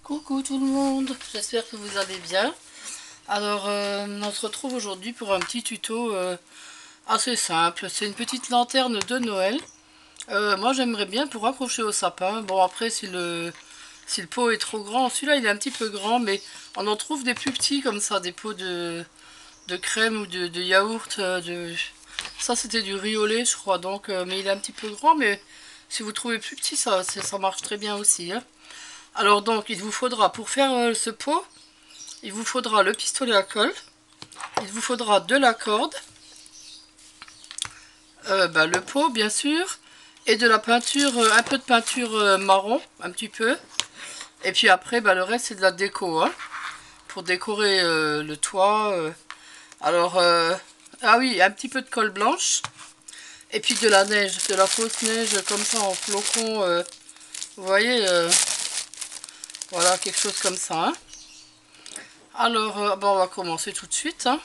Coucou tout le monde, j'espère que vous allez bien. Alors on se retrouve aujourd'hui pour un petit tuto assez simple. C'est une petite lanterne de Noël. Moi j'aimerais bien pour accrocher au sapin. Bon après si le pot est trop grand, celui-là il est un petit peu grand, mais on en trouve des plus petits comme ça, des pots de crème ou de yaourt. Ça c'était du riz au lait je crois, donc mais il est un petit peu grand, mais si vous trouvez plus petit ça marche très bien aussi, hein. Alors donc il vous faudra pour faire ce pot, il vous faudra le pistolet à colle, il vous faudra de la corde, le pot bien sûr, et de la peinture, un peu de peinture marron, un petit peu. Et puis après le reste c'est de la déco, hein, pour décorer le toit. Ah oui, un petit peu de colle blanche, et puis de la neige, de la fausse neige comme ça en flocons, vous voyez, voilà quelque chose comme ça, hein. Alors, on va commencer tout de suite, hein.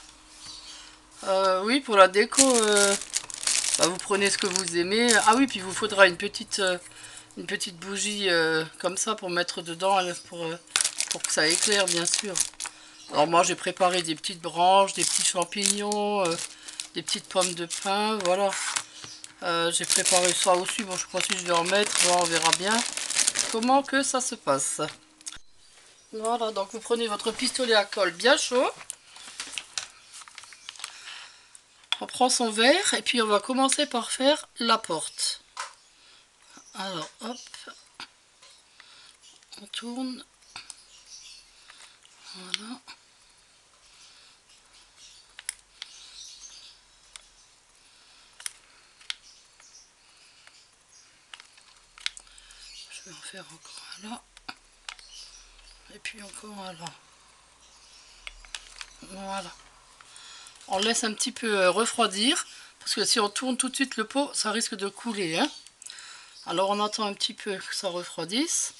Oui, pour la déco, vous prenez ce que vous aimez. Ah oui, puis il vous faudra une petite bougie comme ça pour mettre dedans, pour que ça éclaire, bien sûr. Alors moi, j'ai préparé des petites branches, des petits champignons, des petites pommes de pin, voilà. J'ai préparé ça aussi. Bon, je sais pas si je vais en mettre, bon, on verra bien comment que ça se passe. Voilà, donc vous prenez votre pistolet à colle bien chaud. On prend son verre et puis on va commencer par faire la porte. Alors hop, on tourne. Voilà. Je vais en faire encore un là. Et puis encore un là. Voilà. On laisse un petit peu refroidir. Parce que si on tourne tout de suite le pot, ça risque de couler, hein. Alors on attend un petit peu que ça refroidisse.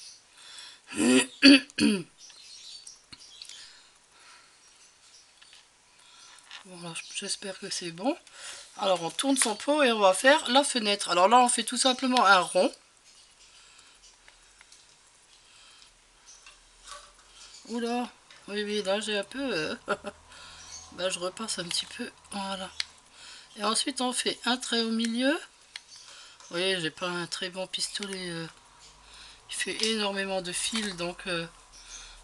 Voilà, j'espère que c'est bon. Alors on tourne son pot et on va faire la fenêtre. Alors là on fait tout simplement un rond. Oula, oui, là j'ai un peu... je repasse un petit peu, voilà. Et ensuite on fait un trait au milieu. Vous voyez, j'ai pas un très bon pistolet. Il fait énormément de fils, donc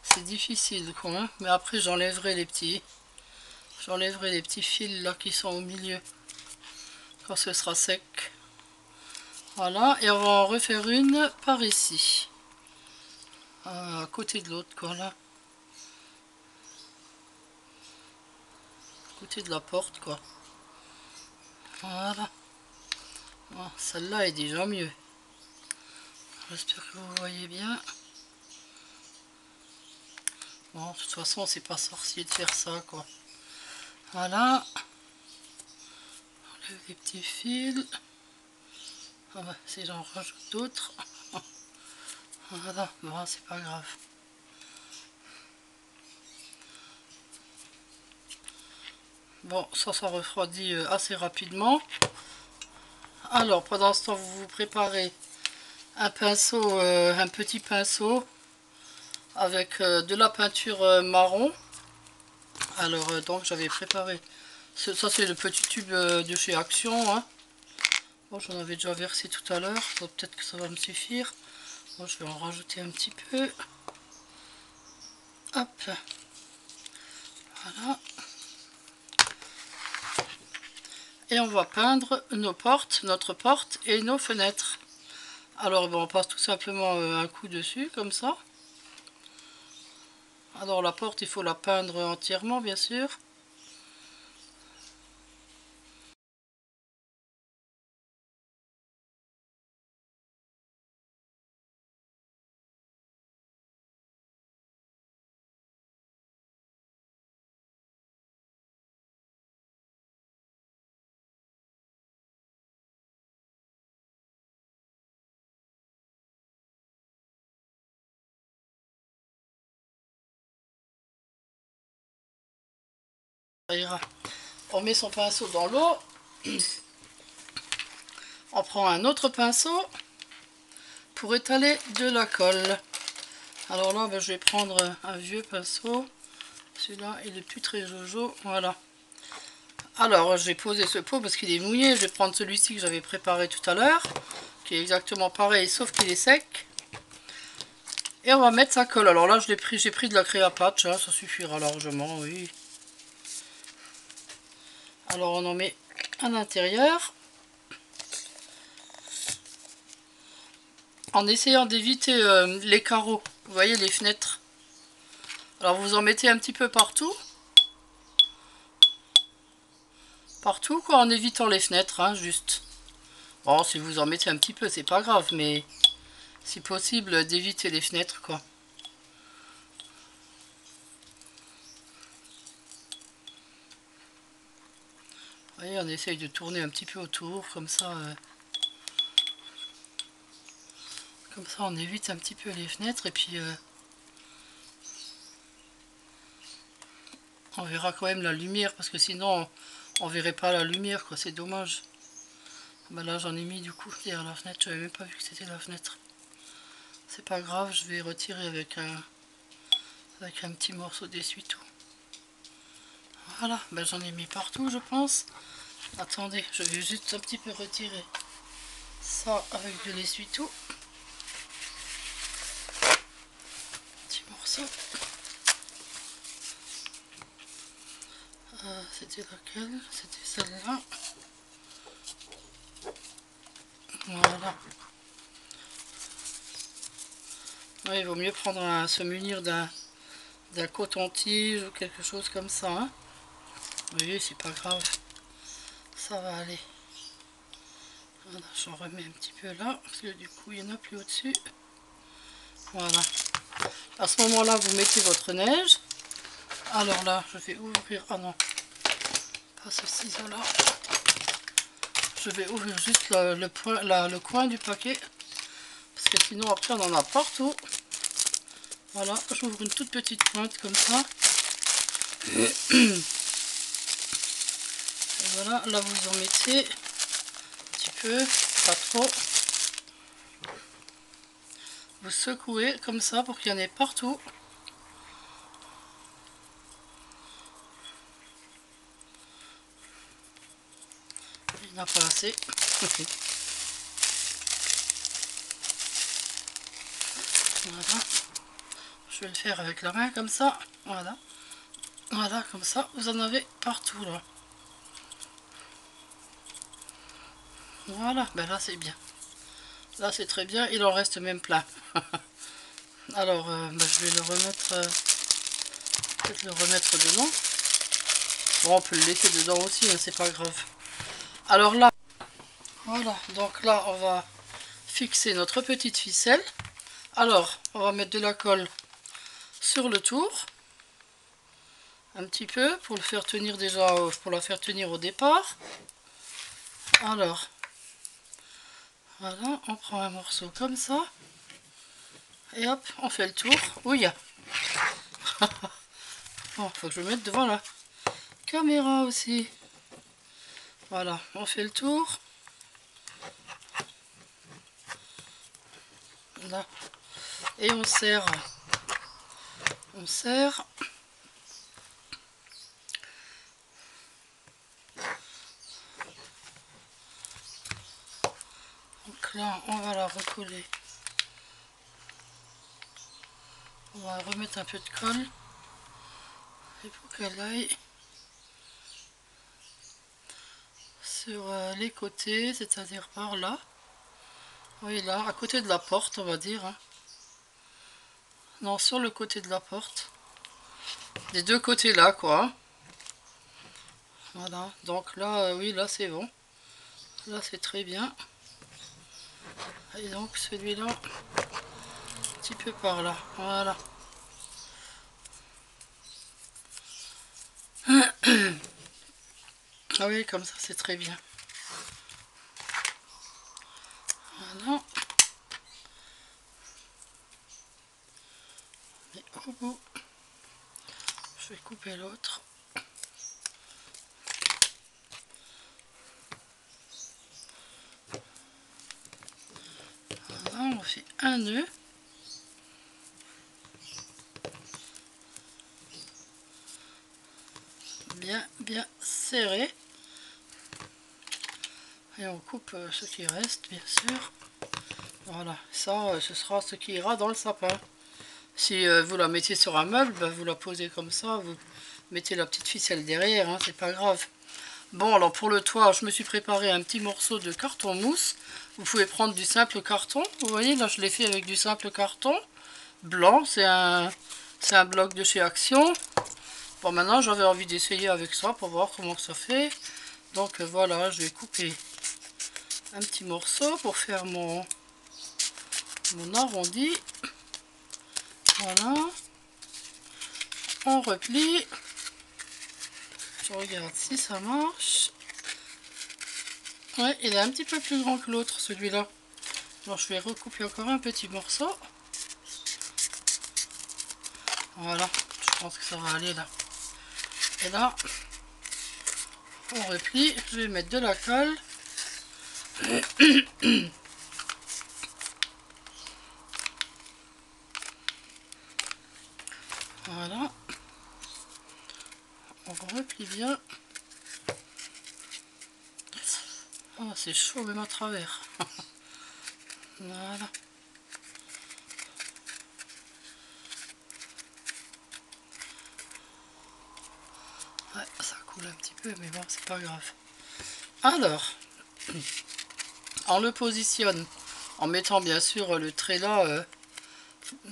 c'est difficile, quoi, hein. Mais après j'enlèverai les petits. J'enlèverai les petits fils là qui sont au milieu quand ce sera sec. Voilà, et on va en refaire une par ici. À côté de l'autre, quoi, là. À côté de la porte, quoi. Voilà. Bon, celle-là est déjà mieux. J'espère que vous voyez bien. Bon, de toute façon, c'est pas sorcier de faire ça, quoi. Voilà. Enlève les petits fils. Ah bah, si j'en rajoute d'autres. Voilà, bon, c'est pas grave. Bon, ça refroidit assez rapidement. Alors, pendant ce temps, vous vous préparez un pinceau, un petit pinceau avec de la peinture marron. Alors, donc, j'avais préparé. Ça, c'est le petit tube de chez Action, hein. Bon, j'en avais déjà versé tout à l'heure. Peut-être que ça va me suffire. Bon, je vais en rajouter un petit peu. Hop. Voilà. Et on va peindre nos portes, notre porte et nos fenêtres. Alors on passe tout simplement un coup dessus comme ça. Alors la porte, il faut la peindre entièrement, bien sûr. Ça ira. On met son pinceau dans l'eau. On prend un autre pinceau pour étaler de la colle. Alors là, ben, je vais prendre un vieux pinceau. Celui-là, il est plus très jojo. Voilà. Alors, j'ai posé ce pot parce qu'il est mouillé. Je vais prendre celui-ci que j'avais préparé tout à l'heure, qui est exactement pareil, sauf qu'il est sec. Et on va mettre sa colle. Alors là, j'ai pris de la Créa Patch, hein, ça suffira largement, oui. Alors, on en met à l'intérieur. En essayant d'éviter les carreaux. Vous voyez, les fenêtres. Alors, vous en mettez un petit peu partout. Partout, quoi, en évitant les fenêtres, hein, juste. Bon, si vous en mettez un petit peu, c'est pas grave, mais si possible, d'éviter les fenêtres, quoi. Vous voyez, on essaye de tourner un petit peu autour, comme ça. Comme ça, on évite un petit peu les fenêtres, et puis on verra quand même la lumière, parce que sinon, on verrait pas la lumière, quoi. C'est dommage. Bah là, j'en ai mis du coup derrière la fenêtre. J'avais même pas vu que c'était la fenêtre. C'est pas grave, je vais retirer avec un petit morceau d'essuie-tout. Voilà, ben j'en ai mis partout, je pense. Attendez, je vais juste un petit peu retirer ça avec de l'essuie-tout. Petit morceau. C'était laquelle? C'était celle-là. Voilà. Ouais, il vaut mieux prendre se munir d'un coton-tige ou quelque chose comme ça. Hein. Oui, c'est pas grave. Ça va aller. Voilà, j'en remets un petit peu là, parce que du coup, il n'y en a plus au-dessus. Voilà. À ce moment-là, vous mettez votre neige. Alors là, je vais ouvrir... Ah non, pas ce ciseau-là. Je vais ouvrir juste le coin du paquet. Parce que sinon, après, on en a partout. Voilà, j'ouvre une toute petite pointe comme ça. Et voilà, là, vous en mettez un petit peu, pas trop. Vous secouez comme ça pour qu'il y en ait partout. Il n'y en a pas assez. Voilà. Je vais le faire avec la main comme ça. Voilà. Voilà, comme ça, vous en avez partout là. Voilà, ben là c'est bien. Là c'est très bien, il en reste même plein. Alors, ben, je vais le remettre... peut-être le remettre dedans. Bon, on peut le laisser dedans aussi, hein, c'est pas grave. Alors là, voilà, donc là on va fixer notre petite ficelle. Alors, on va mettre de la colle sur le tour. Un petit peu pour le faire tenir déjà, pour la faire tenir au départ. Alors, voilà, on prend un morceau comme ça. Et hop, on fait le tour. Oui. Bon, faut que je me mette devant la caméra aussi. Voilà, on fait le tour. Là. Et on serre. On serre. Donc là, on va la recoller. On va remettre un peu de colle. Et pour qu'elle aille sur les côtés, c'est-à-dire par là. Oui, là, à côté de la porte, on va dire. Hein. Non, sur le côté de la porte. Des deux côtés là, quoi. Voilà, donc là, oui, là c'est bon. Là c'est très bien. Et donc celui-là, un petit peu par là. Voilà. Ah oui, comme ça c'est très bien. Voilà. Et au bout, je vais couper l'autre. Voilà, on fait un nœud. bien serré. Et on coupe ce qui reste, bien sûr. Voilà, ça, ce sera ce qui ira dans le sapin. Si vous la mettez sur un meuble, ben, vous la posez comme ça, vous mettez la petite ficelle derrière, hein, c'est pas grave. Bon, alors pour le toit, je me suis préparé un petit morceau de carton mousse. Vous pouvez prendre du simple carton. Vous voyez, là, je l'ai fait avec du simple carton blanc. C'est un bloc de chez Action. Bon, maintenant, j'avais envie d'essayer avec ça pour voir comment ça fait. Donc, voilà, je vais couper un petit morceau pour faire mon arrondi. Voilà. On replie. Je regarde si ça marche. Ouais, il est un petit peu plus grand que l'autre, celui-là. Alors, je vais recouper encore un petit morceau. Voilà, je pense que ça va aller là. Et là, on replie. Je vais mettre de la colle. Voilà. On replie bien. Oh, c'est chaud même à travers. Voilà. Ouais, ça coule un petit peu, mais bon, c'est pas grave. Alors, on le positionne en mettant bien sûr le trait là.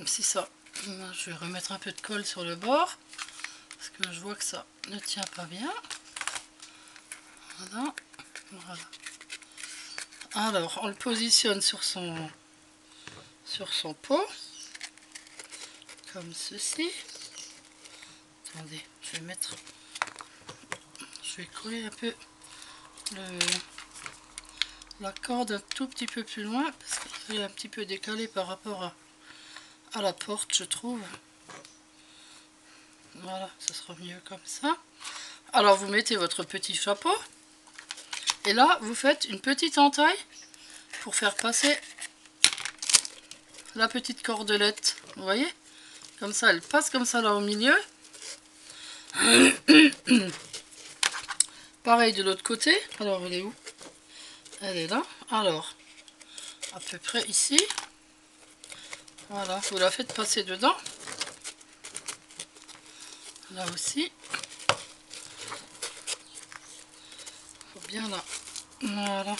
Si ça, je vais remettre un peu de colle sur le bord parce que je vois que ça ne tient pas bien. Voilà, voilà. Alors, on le positionne sur son pot, comme ceci. Attendez, je vais coller un peu la corde un tout petit peu plus loin parce qu'elle est un petit peu décalée par rapport à la porte, je trouve. Voilà, ça sera mieux comme ça. Alors, vous mettez votre petit chapeau et là, vous faites une petite entaille pour faire passer la petite cordelette. Vous voyez? Comme ça, elle passe comme ça là au milieu. Pareil de l'autre côté. Alors, elle est où? Elle est là. Alors, à peu près ici. Voilà, vous la faites passer dedans. Là aussi. Faut bien là. Voilà.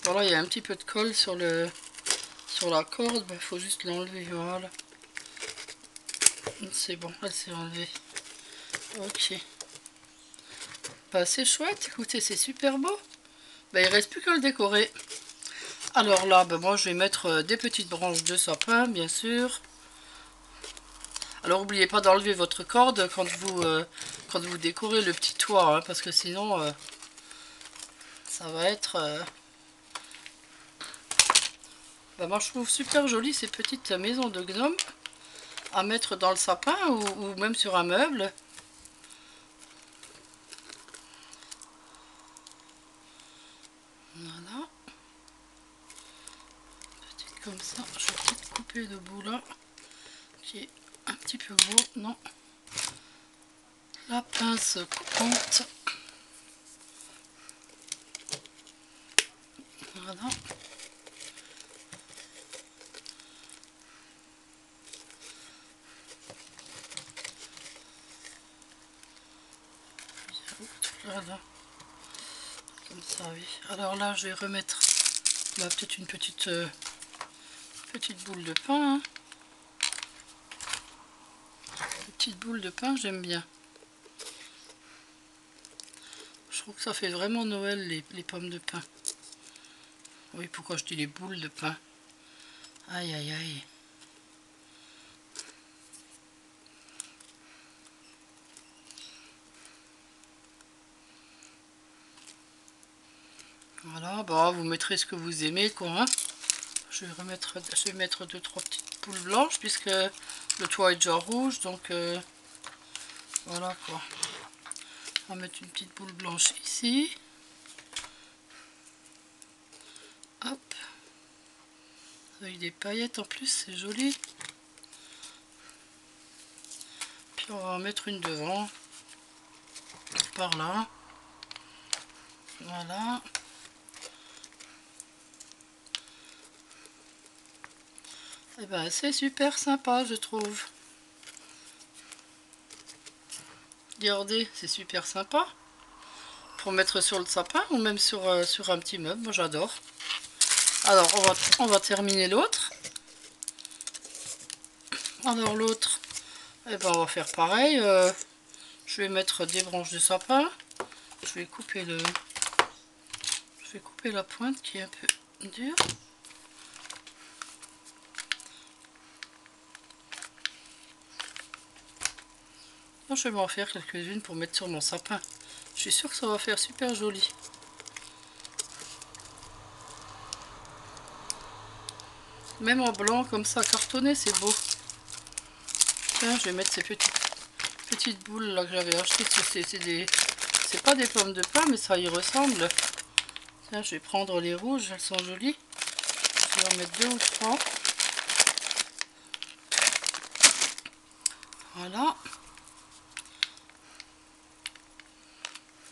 Voilà, il y a un petit peu de colle sur la corde. Il faut juste l'enlever. Voilà. C'est bon, elle s'est enlevée. Ok. Bah, c'est chouette. Écoutez, c'est super beau. Bah, il reste plus qu'à le décorer. Alors là, bah, moi je vais mettre des petites branches de sapin, bien sûr. Alors n'oubliez pas d'enlever votre corde quand vous décorez le petit toit, hein, parce que sinon ça va être... Bah, moi je trouve super joli ces petites maisons de gnomes à mettre dans le sapin ou même sur un meuble. Voilà. Petite comme ça. Je vais peut-être couper le bout là qui est un petit peu gros. Non. La pince coupante. Voilà. Voilà. Comme ça, oui. Alors là, je vais remettre peut-être une petite boule de pain. Hein. Une petite boule de pain, j'aime bien. Je trouve que ça fait vraiment Noël, les pommes de pain. Oui, pourquoi je dis les boules de pain? Aïe, aïe, aïe. Voilà, bah, vous mettrez ce que vous aimez, quoi. Hein. Je vais mettre 2-3 petites boules blanches, puisque le toit est déjà rouge, donc voilà, quoi. On va mettre une petite boule blanche ici. Hop. avec des paillettes en plus, c'est joli. Puis on va en mettre une devant, par là. Voilà. Et ben c'est super sympa, je trouve. Regardez, c'est super sympa. Pour mettre sur le sapin ou même sur un petit meuble, moi j'adore. Alors on va terminer l'autre. Alors l'autre, eh ben on va faire pareil. Je vais mettre des branches de sapin. Je vais couper la pointe qui est un peu dure. Je vais m'en faire quelques-unes pour mettre sur mon sapin. Je suis sûre que ça va faire super joli. Même en blanc comme ça cartonné, c'est beau. Tiens, je vais mettre ces petites boules là que j'avais achetées. C'est pas des pommes de pin, mais ça y ressemble. Tiens, je vais prendre les rouges, elles sont jolies. Je vais en mettre 2 ou 3. Voilà.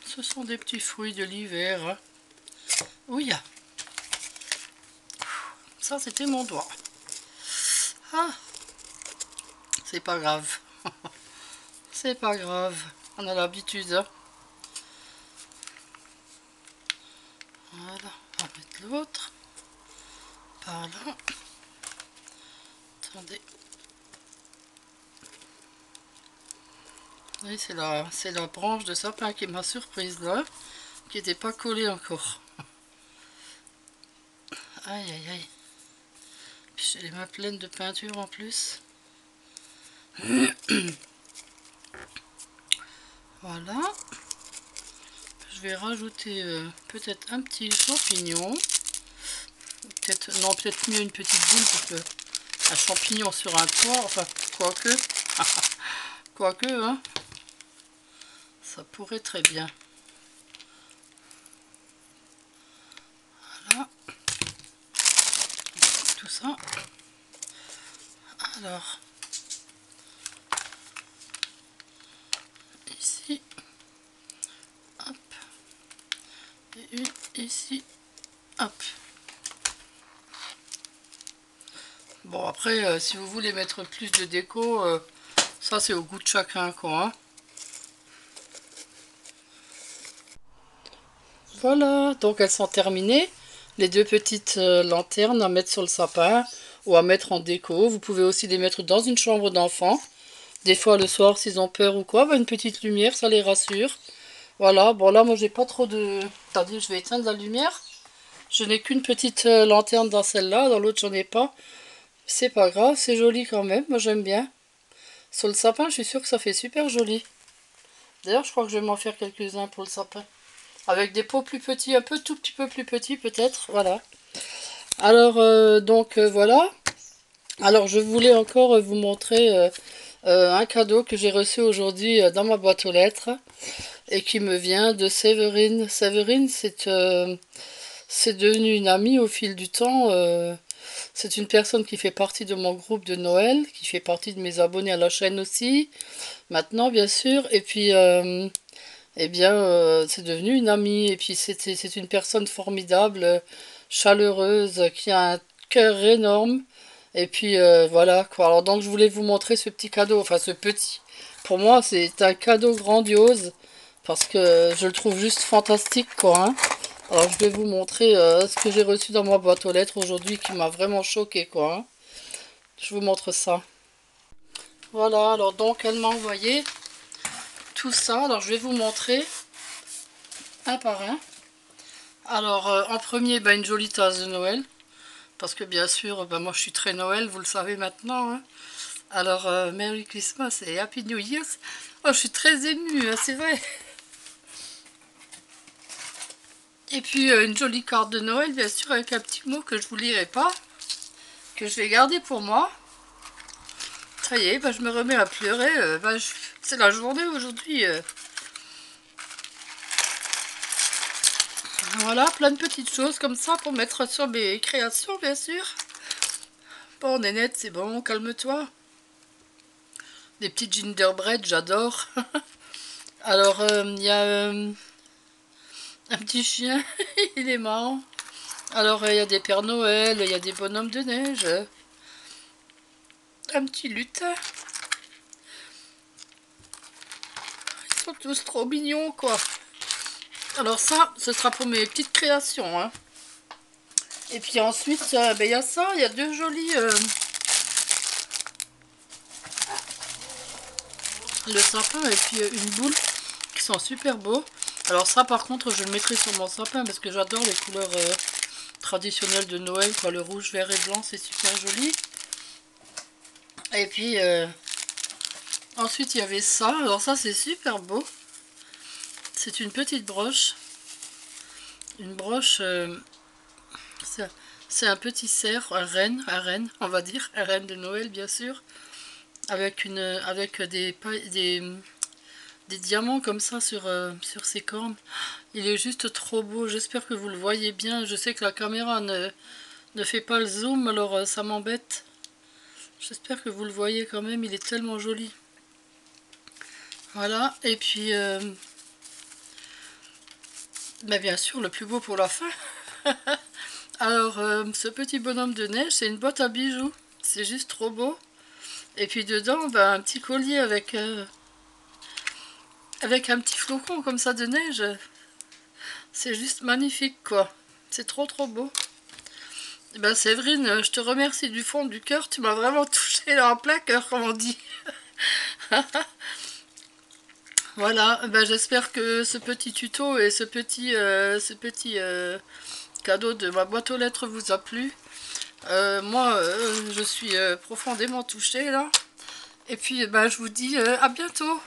Ce sont des petits fruits de l'hiver. Hein. Oui, ça c'était mon doigt. Ah, c'est pas grave. C'est pas grave. On a l'habitude. Hein. Voilà, on va mettre l'autre. Par là. Attendez. Oui, c'est la branche de sapin qui m'a surprise là. Qui n'était pas collée encore. Aïe aïe aïe. Puis j'ai les mains pleines de peinture en plus. Voilà. Je vais rajouter peut-être un petit champignon. Peut-être mieux une petite boule parce que un champignon sur un toit, enfin quoique. Quoique, hein. Ça pourrait très bien. Voilà. Tout ça. Alors. Ici. Hop. Et une ici. Hop. Bon après, si vous voulez mettre plus de déco, ça c'est au goût de chacun quoi. Hein. Voilà, donc elles sont terminées. Les 2 petites lanternes à mettre sur le sapin ou à mettre en déco. Vous pouvez aussi les mettre dans une chambre d'enfant. Des fois le soir s'ils ont peur ou quoi, une petite lumière, ça les rassure. Voilà, bon là moi j'ai pas trop de... Attendez, je vais éteindre la lumière. Je n'ai qu'une petite lanterne dans celle-là, dans l'autre j'en ai pas. C'est pas grave, c'est joli quand même, moi j'aime bien. Sur le sapin, je suis sûre que ça fait super joli. D'ailleurs, je crois que je vais m'en faire quelques-uns pour le sapin. Avec des pots plus petits, un peu tout petit peu plus petits peut-être, voilà. Alors, voilà. Alors, je voulais encore vous montrer un cadeau que j'ai reçu aujourd'hui dans ma boîte aux lettres et qui me vient de Séverine. Séverine, c'est devenu une amie au fil du temps. C'est une personne qui fait partie de mon groupe de Noël, qui fait partie de mes abonnés à la chaîne aussi, maintenant bien sûr. Et puis, eh bien, c'est devenu une amie. Et puis, c'est une personne formidable, chaleureuse, qui a un cœur énorme. Et puis, voilà quoi. Alors, donc, je voulais vous montrer ce petit cadeau. Enfin, ce petit. Pour moi, c'est un cadeau grandiose. Parce que je le trouve juste fantastique, quoi. Hein. Alors, je vais vous montrer ce que j'ai reçu dans ma boîte aux lettres aujourd'hui qui m'a vraiment choqué, quoi. Hein. Je vous montre ça. Voilà, alors donc, elle m'a envoyé tout ça. Alors, je vais vous montrer un par un. Alors, en premier, une jolie tasse de Noël. Parce que bien sûr, moi je suis très Noël, vous le savez maintenant. Hein. Alors, Merry Christmas et Happy New Year. Oh, je suis très émue, hein, c'est vrai. Et puis, une jolie carte de Noël, bien sûr, avec un petit mot que je vous lirai pas. Que je vais garder pour moi. Ça y est, je me remets à pleurer. C'est la journée aujourd'hui. Voilà, plein de petites choses comme ça pour mettre sur mes créations, bien sûr. Bon, Nénette, c'est bon, calme-toi. Des petites gingerbread, j'adore. Alors, il y a un petit chien, il est marrant. Alors, il y a des Pères Noël, il y a des bonhommes de neige. Un petit lutin. Ils sont tous trop mignons, quoi. Alors ça, ce sera pour mes petites créations, hein. Et puis ensuite, ben, il y a ça, il y a deux jolis... le sapin et puis une boule qui sont super beaux. Alors ça, par contre, je le mettrai sur mon sapin parce que j'adore les couleurs traditionnelles de Noël, quoi. Le rouge, vert et blanc, c'est super joli. Et puis... ensuite, il y avait ça. Alors ça, c'est super beau. C'est une petite broche. Une broche... c'est un petit cerf, un renne, on va dire. Un renne de Noël, bien sûr. Avec des diamants comme ça sur ses cornes. Il est juste trop beau. J'espère que vous le voyez bien. Je sais que la caméra ne fait pas le zoom, alors ça m'embête. J'espère que vous le voyez quand même. Il est tellement joli. Voilà. Et puis... ben bien sûr, le plus beau pour la fin. Alors, ce petit bonhomme de neige, c'est une boîte à bijoux. C'est juste trop beau. Et puis dedans, ben, un petit collier avec un petit flocon comme ça de neige. C'est juste magnifique, quoi. C'est trop trop beau. Et ben, Séverine, je te remercie du fond du cœur. Tu m'as vraiment touché là en plein cœur, comme on dit. Voilà, ben, j'espère que ce petit tuto et ce petit cadeau de ma boîte aux lettres vous a plu. Moi, je suis profondément touchée là. Et puis, ben, je vous dis à bientôt.